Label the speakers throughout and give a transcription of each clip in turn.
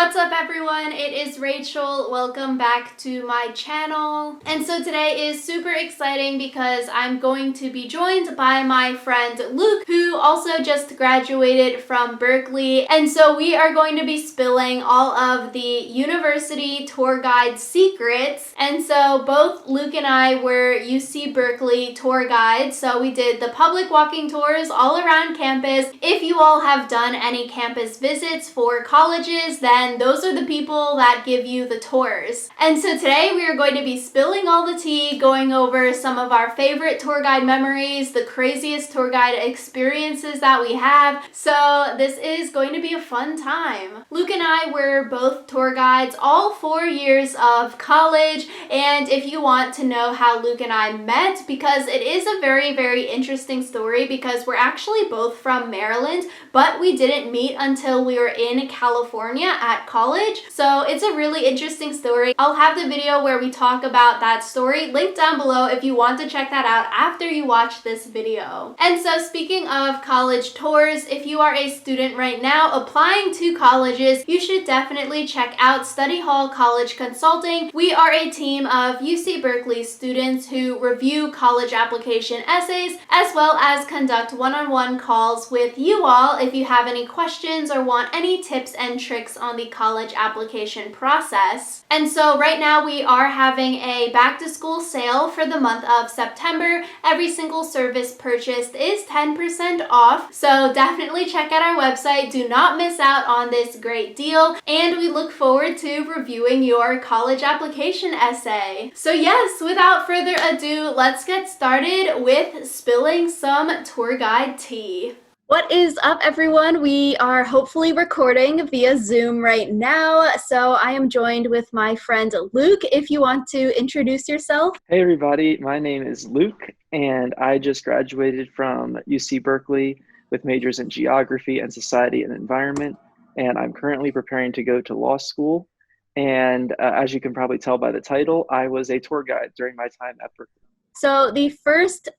Speaker 1: What's up everyone? It is Rachel. Welcome back to my channel. And so today is super exciting because I'm going to be joined by my friend Luke, who also just graduated from Berkeley. And so we are going to be spilling all of the university tour guide secrets. And so both Luke and I were UC Berkeley tour guides. So we did the public walking tours all around campus. If you all have done any campus visits for colleges, then those are the people that give you the tours. And so today we are going to be spilling all the tea, going over some of our favorite tour guide memories, the craziest tour guide experiences that we have. So this is going to be a fun time. Luke and I were both tour guides all 4 years of college, and if you want to know how Luke and I met, because it is a very, very interesting story because we're actually both from Maryland, but we didn't meet until we were in California at college. So it's a really interesting story. I'll have the video where we talk about that story linked down below if you want to check that out after you watch this video. And so speaking of college tours, if you are a student right now applying to colleges, you should definitely check out Study Hall College Consulting. We are a team of UC Berkeley students who review college application essays as well as conduct one-on-one calls with you all if you have any questions or want any tips and tricks on the college application process. And so right now we are having a back to school sale for the month of September. Every single service purchased is 10% off. So definitely check out our website. Do not miss out on this great deal. And we look forward to reviewing your college application essay. So yes, without further ado, let's get started with spilling some tour guide tea. What is up, everyone? We are hopefully recording via Zoom right now. So I am joined with my friend Luke. If you want to introduce yourself.
Speaker 2: Hey everybody, my name is Luke and I just graduated from UC Berkeley with majors in geography and society and environment. And I'm currently preparing to go to law school. And as you can probably tell by the title, I was a tour guide during my time at Berkeley.
Speaker 1: So the first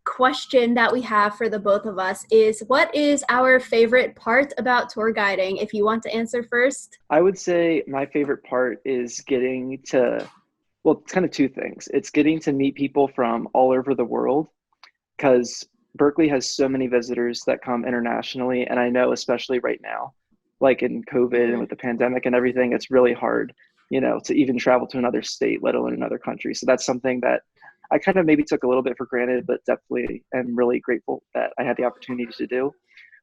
Speaker 1: question that we have for the both of us is, what is our favorite part about tour guiding? If you want to answer first.
Speaker 2: I would say my favorite part is getting to, well, it's kind of two things. It's getting to meet people from all over the world because Berkeley has so many visitors that come internationally. And I know, especially right now, like in COVID and with the pandemic and everything, it's really hard, to even travel to another state, let alone another country. So that's something that I kind of maybe took a little bit for granted, but definitely am really grateful that I had the opportunity to do.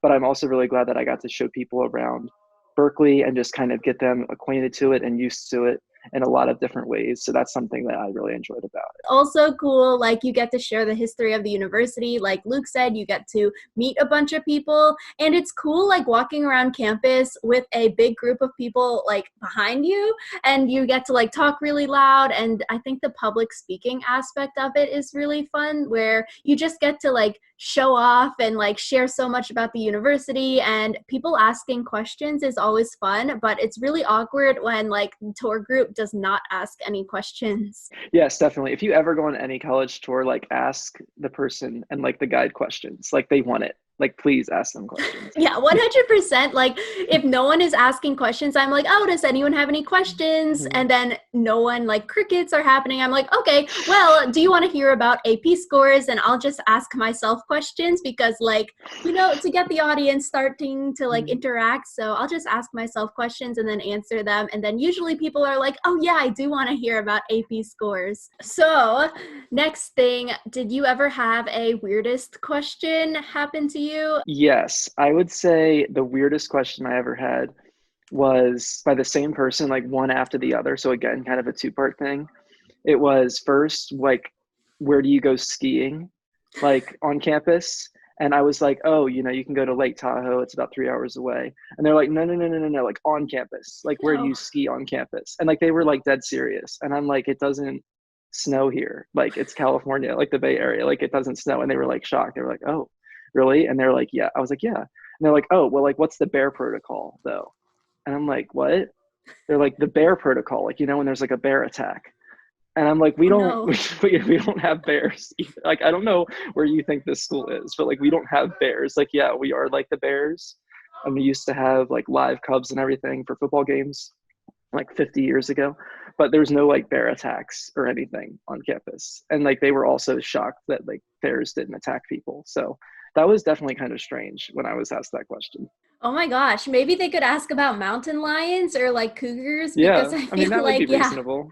Speaker 2: But I'm also really glad that I got to show people around Berkeley and just kind of get them acquainted to it and used to it in a lot of different ways. So that's something that I really enjoyed about it.
Speaker 1: Also cool, you get to share the history of the university. Like Luke said, you get to meet a bunch of people, and it's cool walking around campus with a big group of people behind you, and you get to talk really loud. And I think the public speaking aspect of it is really fun, where you just get to show off and share so much about the university, and people asking questions is always fun, but it's really awkward when the tour group does not ask any questions.
Speaker 2: Yes, definitely. If you ever go on any college tour, ask the person and the guide questions. They want it. Please ask them questions.
Speaker 1: Yeah, 100%. If no one is asking questions, I'm oh, does anyone have any questions? Mm-hmm. And then no one, crickets are happening. I'm okay, well, do you want to hear about AP scores? And I'll just ask myself questions because to get the audience starting to interact. So I'll just ask myself questions and then answer them. And then usually people are oh yeah, I do want to hear about AP scores. So next thing, did you ever have a weirdest question happen to you?
Speaker 2: Yes, I would say the weirdest question I ever had was by the same person, one after the other. So again, kind of a two-part thing. It was first, where do you go skiing, on campus? And I was oh, you can go to Lake Tahoe. It's about 3 hours away. And they're no, on campus. Where do you ski on campus? And they were dead serious. And I'm it doesn't snow here. It's California, the Bay Area. It doesn't snow. And they were shocked. They were oh, really? And they're yeah. I was yeah. And they're oh, well, what's the bear protocol though? And I'm what? They're the bear protocol, when there's a bear attack. And I'm we don't,
Speaker 1: no.
Speaker 2: we don't have bears either. I don't know where you think this school is, but we don't have bears. Yeah, we are the bears, And we used to have like live Cubs and everything for football games like 50 years ago, but there was no like bear attacks or anything on campus. And like they were also shocked that like bears didn't attack people. So that was definitely kind of strange when I was asked that question.
Speaker 1: Oh my gosh, maybe they could ask about mountain lions or like cougars because
Speaker 2: Yeah,
Speaker 1: I
Speaker 2: I mean,
Speaker 1: feel
Speaker 2: that would be
Speaker 1: like, yeah,
Speaker 2: reasonable.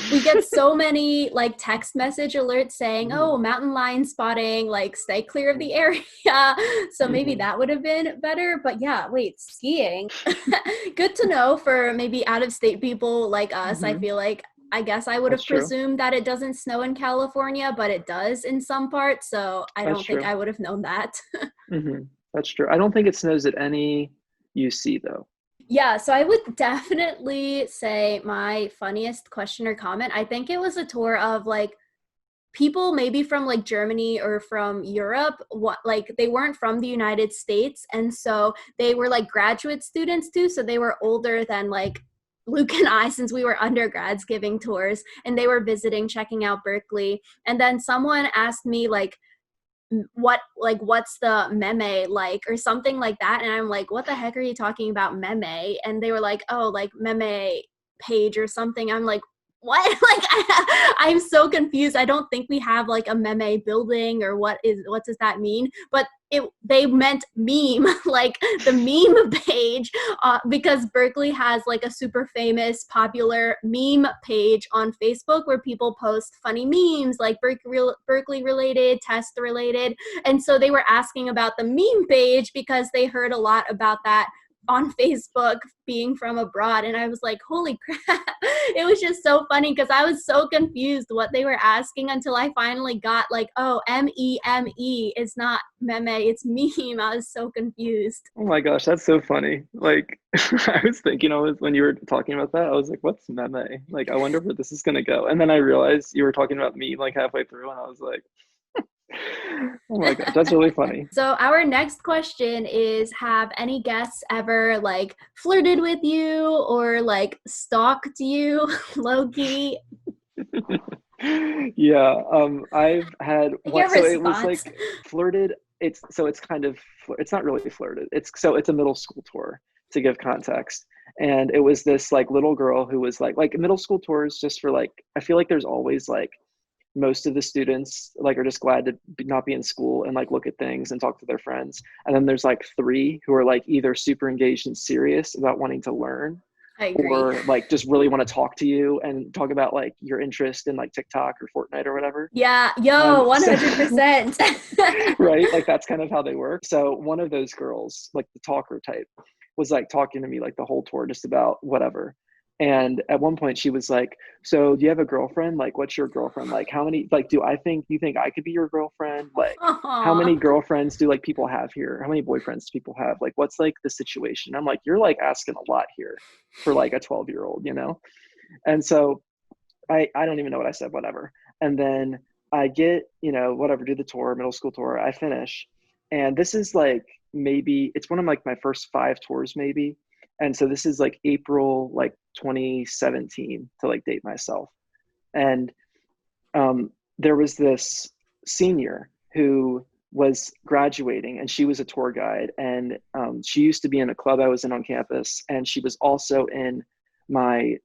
Speaker 1: we get so many like text message alerts saying,
Speaker 2: Hmm.
Speaker 1: oh, mountain lion spotting, like stay clear of the area. So maybe
Speaker 2: Hmm.
Speaker 1: that would have been better. But yeah, wait, skiing. Good to know for maybe out of state people like us. I
Speaker 2: Hmm.
Speaker 1: feel like I guess I would
Speaker 2: That's
Speaker 1: have
Speaker 2: true.
Speaker 1: presumed that it doesn't snow in California, but it does in some parts. So I
Speaker 2: That's
Speaker 1: don't think
Speaker 2: true.
Speaker 1: I would have known that.
Speaker 2: Hmm. That's true. I don't think it snows at any UC though.
Speaker 1: Yeah, so I would definitely say my funniest question or comment. I think it was a tour of like people maybe from like Germany or from Europe, what like they weren't from the United States, and so they were like graduate students too, so they were older than like Luke and I since we were undergrads giving tours, and they were visiting, checking out Berkeley. And then someone asked me like what's the meme like or something like that, and I'm like, what the heck are you talking about meme? And they were like, oh, like meme page or something. I'm like, what? Like I'm so confused. I don't think we have like a meme building, or what does that mean? But they meant meme, like the meme page, because Berkeley has like a super famous popular meme page on Facebook where people post funny memes like Berkeley related, test related. And so they were asking about the meme page because they heard a lot about that on Facebook being from abroad. And I was like, holy crap. It was just so funny because I was so confused what they were asking until I finally got like, oh, meme is not meme, it's meme. I was so confused.
Speaker 2: Oh my gosh, that's so funny. Like I was thinking, when you were talking about that, I was like, what's meme? Like I wonder where this is gonna go. And then I realized you were talking about me like halfway through, and I was like, oh my gosh, that's really funny.
Speaker 1: So our next question is, have any guests ever like flirted with you or like stalked you low key?
Speaker 2: Yeah, I've had one.
Speaker 1: Your
Speaker 2: So it was
Speaker 1: response.
Speaker 2: like flirted. It's kind of it's not really flirted. It's a middle school tour to give context, and it was this like little girl who was like middle school tours just for like I feel like there's always like most of the students like are just glad to not be in school and like look at things and talk to their friends, and then there's like three who are like either super engaged and serious about wanting to learn,
Speaker 1: I agree.
Speaker 2: or like just really want to talk to you and talk about like your interest in like TikTok or Fortnite or whatever.
Speaker 1: Yeah, yo,
Speaker 2: And so
Speaker 1: 100%.
Speaker 2: right, like that's kind of how they work. So one of those girls, like the talker type, was like talking to me like the whole tour just about whatever. And at one point she was like, so do you have a girlfriend? Like what's your girlfriend like? How many like do you think I could be your girlfriend? Like how many
Speaker 1: Aw.
Speaker 2: girlfriends do like people have here? How many boyfriends do people have? Like what's like the situation? I'm like, you're like asking a lot here for like a 12-year-old, you know? And so I don't even know what I said, whatever. And then I get, whatever, do the tour, middle school tour, I finish. And this is like maybe it's one of like my first five tours, maybe. And so this is like April like 2017 to like date myself. And there was this senior who was graduating and she was a tour guide, and she used to be in a club I was in on campus, and she was also in my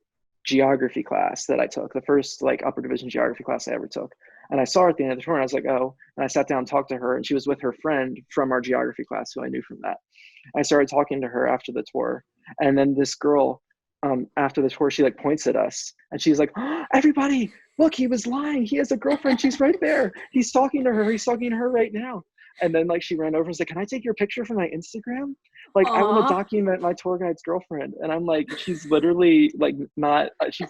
Speaker 2: geography class that I took, the first like upper division geography class I ever took. And I saw her at the end of the tour and I was like, oh, and I sat down and talked to her, and she was with her friend from our geography class who I knew from that. I started talking to her after the tour, and then this girl, after the tour, she like points at us and she's like, oh, everybody, look, he was lying. He has a girlfriend. She's right there. He's talking to her. He's talking to her right now. And then like she ran over and was like, can I take your picture for my Instagram? Like I want to
Speaker 1: Aw.
Speaker 2: document my tour guide's girlfriend. And I'm like, she's literally like not, she's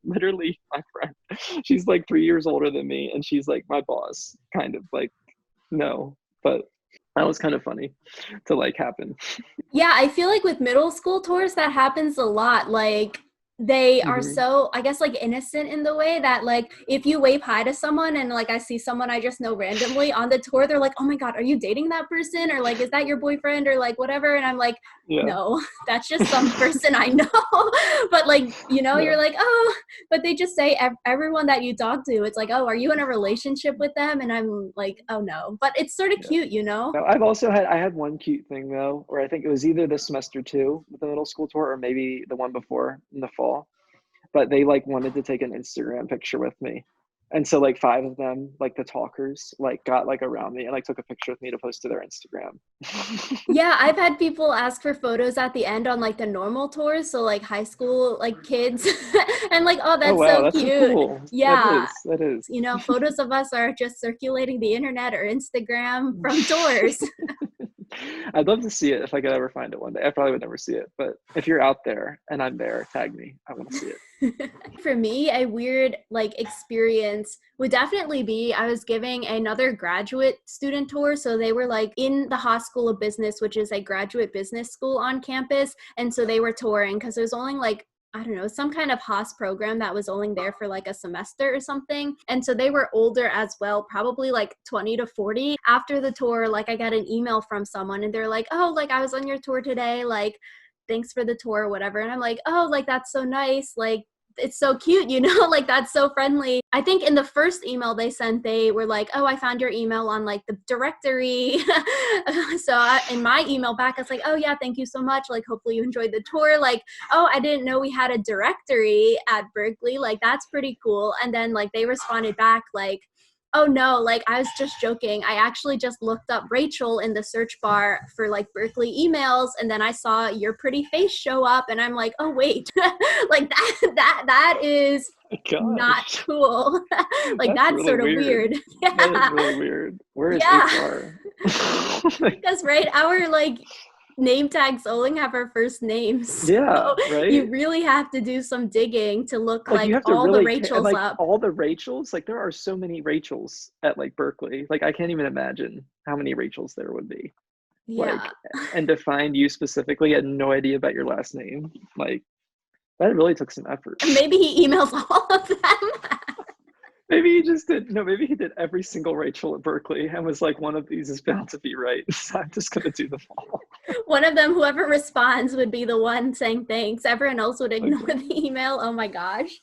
Speaker 2: literally my friend. She's like 3 years older than me. And she's like my boss, kind of like, no, but that was kind of funny to like happen.
Speaker 1: Yeah, I feel like with middle school tours, that happens a lot. Like, they are
Speaker 2: Hmm.
Speaker 1: so, I guess, like innocent in the way that like if you wave hi to someone and like I see someone I just know randomly on the tour, they're like, oh my god, are you dating that person, or like is that your boyfriend, or like whatever, and I'm like,
Speaker 2: Yeah.
Speaker 1: no, that's just some person I know. But like, you know,
Speaker 2: Yeah.
Speaker 1: you're like, oh, but they just say everyone that you talk to, it's like, oh, are you in a relationship with them, and I'm like, oh no, but it's sort of
Speaker 2: Yeah.
Speaker 1: cute, you know.
Speaker 2: No, I had one cute thing though, where I think it was either this semester two with the middle school tour or maybe the one before in the fall. But they like wanted to take an Instagram picture with me. And so like five of them, like the talkers, like got like around me and like took a picture with me to post to their Instagram.
Speaker 1: Yeah, I've had people ask for photos at the end on like the normal tours, so like high school like kids, and like, oh,
Speaker 2: Oh
Speaker 1: that's
Speaker 2: wow,
Speaker 1: so
Speaker 2: that's so
Speaker 1: cute.
Speaker 2: cool. That
Speaker 1: Yeah,
Speaker 2: is. That is.
Speaker 1: you know, photos of us are just circulating the internet or Instagram from tours.
Speaker 2: I'd love to see it if I could ever find it one day. I probably would never see it, but if you're out there and I'm there, tag me. I want to see it.
Speaker 1: For me, a weird like experience would definitely be I was giving another graduate student tour. So they were like in the Haas School of Business, which is a graduate business school on campus. And so they were touring because there's only like, I don't know, some kind of Haas program that was only there for like a semester or something. And so they were older as well, probably like 20 to 40. After the tour, like I got an email from someone and they're like, oh, like I was on your tour today. Like, thanks for the tour, whatever. And I'm like, oh, like that's so nice. Like, it's so cute, you know, like that's so friendly. I think in the first email they sent, they were like, oh, I found your email on like the directory. In my email back, I was like, oh yeah, thank you so much. Like, hopefully you enjoyed the tour. Like, oh, I didn't know we had a directory at Berkeley. Like, that's pretty cool. And then like they responded back like, oh no, like I was just joking. I actually just looked up Rachel in the search bar for like Berkeley emails, and then I saw your pretty face show up, and I'm like, oh wait, like that is
Speaker 2: My
Speaker 1: not
Speaker 2: gosh,
Speaker 1: cool. Like
Speaker 2: that's
Speaker 1: that's
Speaker 2: really
Speaker 1: sort of
Speaker 2: weird.
Speaker 1: weird.
Speaker 2: That is
Speaker 1: Yeah.
Speaker 2: really weird. Where is
Speaker 1: Yeah.
Speaker 2: HR?
Speaker 1: Because right, our like name tags only have our first names. So
Speaker 2: Yeah,
Speaker 1: you
Speaker 2: right.
Speaker 1: really have to do some digging to look
Speaker 2: Like you
Speaker 1: like
Speaker 2: have to
Speaker 1: all the
Speaker 2: really care, and
Speaker 1: Rachels
Speaker 2: like
Speaker 1: up.
Speaker 2: all the Rachels, like there are so many Rachels at like Berkeley. Like I can't even imagine how many Rachels there would be. Like,
Speaker 1: Yeah.
Speaker 2: and to find you specifically, had no idea about your last name. Like that really took some effort.
Speaker 1: Maybe he emails all of them.
Speaker 2: Maybe he just did. No, maybe he did every single Rachel at Berkeley and was like, one of these is bound to be right. So I'm just gonna do them all.
Speaker 1: One of them, whoever responds, would be the one saying thanks. Everyone else would
Speaker 2: Like,
Speaker 1: ignore the email. Oh my gosh.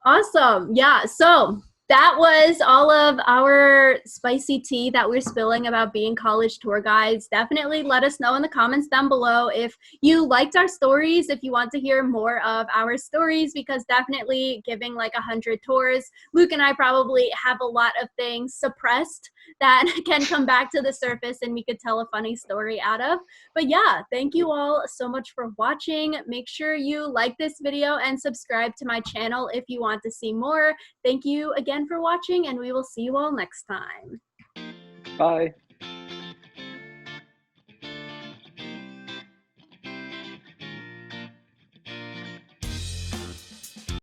Speaker 1: Awesome. Yeah. So that was all of our spicy tea that we're spilling about being college tour guides. Definitely let us know in the comments down below if you liked our stories, if you want to hear more of our stories, because definitely giving like 100 tours, Luke and I probably have a lot of things suppressed that can come back to the surface and we could tell a funny story out of. But yeah, thank you all so much for watching. Make sure you like this video and subscribe to my channel if you want to see more. Thank you again for watching, and we will see you all next time.
Speaker 2: bye.